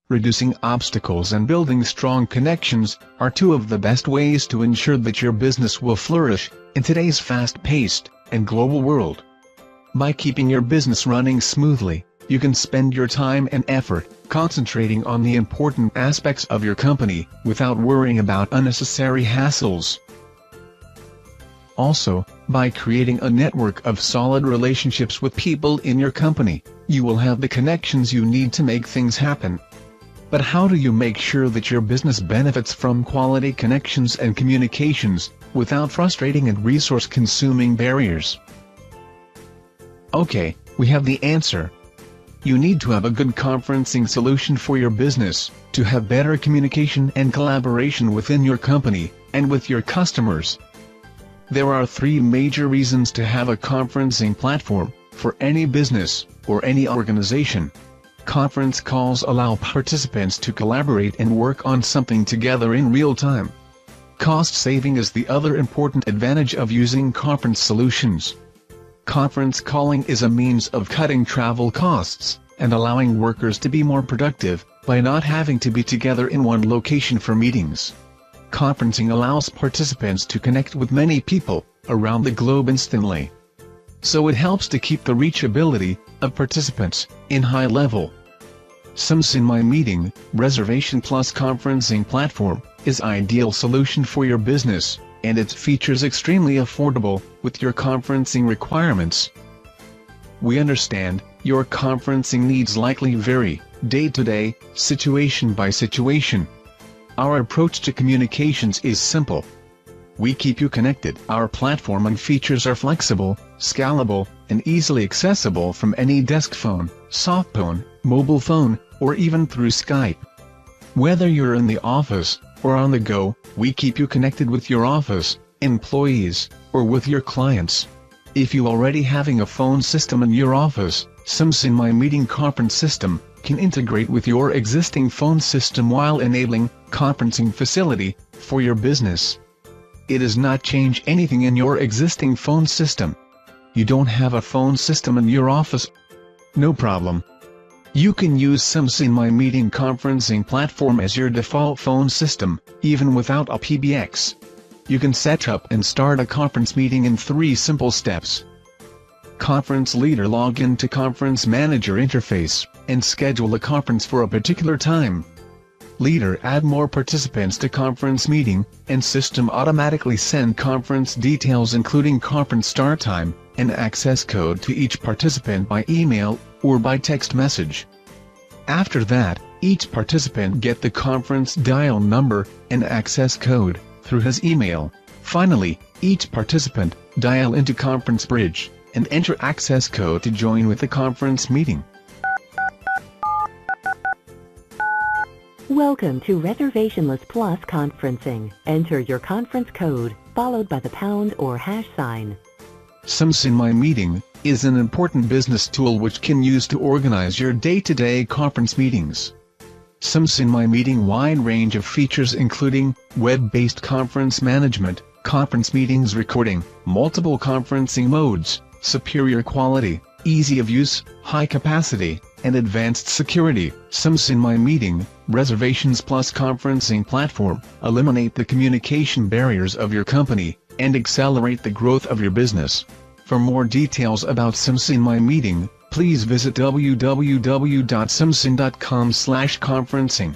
reducing obstacles and building strong connections are two of the best ways to ensure that your business will flourish in today's fast-paced and global world. By keeping your business running smoothly, you can spend your time and effort concentrating on the important aspects of your company without worrying about unnecessary hassles. Also, by creating a network of solid relationships with people in your company, you will have the connections you need to make things happen. But how do you make sure that your business benefits from quality connections and communications, without frustrating and resource-consuming barriers? Okay, we have the answer. You need to have a good conferencing solution for your business, to have better communication and collaboration within your company, and with your customers. There are 3 major reasons to have a conferencing platform, for any business, or any organization. Conference calls allow participants to collaborate and work on something together in real time. Cost saving is the other important advantage of using conference solutions. Conference calling is a means of cutting travel costs, and allowing workers to be more productive, by not having to be together in one location for meetings. Conferencing allows participants to connect with many people around the globe instantly. So it helps to keep the reachability of participants in high level. SimSynMyMeeting, Reservation Plus conferencing platform, is ideal solution for your business, and its features extremely affordable with your conferencing requirements. We understand your conferencing needs likely vary day to day, situation by situation. Our approach to communications is simple. We keep you connected. Our platform and features are flexible, scalable, and easily accessible from any desk phone, softphone, mobile phone, or even through Skype. Whether you're in the office or on the go, we keep you connected with your office, employees, or with your clients. If you already having a phone system in your office, SimSynMyMeeting conference system can integrate with your existing phone system while enabling conferencing facility for your business. It does not change anything in your existing phone system. You don't have a phone system in your office? No problem. You can use SimSynMyMeeting conferencing platform as your default phone system, even without a PBX. You can set up and start a conference meeting in 3 simple steps. Conference leader log in to Conference Manager interface, and schedule a conference for a particular time. Leader add more participants to conference meeting, and system automatically send conference details including conference start time, and access code to each participant by email, or by text message. After that, each participant get the conference dial number, and access code, through his email. Finally, each participant dial into Conference Bridge, and enter access code to join with the conference meeting. Welcome to Reservationless Plus Conferencing. Enter your conference code, followed by the pound or hash sign. SimSynMyMeeting is an important business tool which can use to organize your day-to-day conference meetings. SimSynMyMeeting wide range of features including web-based conference management, conference meetings recording, multiple conferencing modes, superior quality, easy of use, high capacity, and advanced security. SimSynMyMeeting, Reservations Plus conferencing platform, eliminate the communication barriers of your company, and accelerate the growth of your business. For more details about SimSynMyMeeting, please visit www.simsyn.com/conferencing.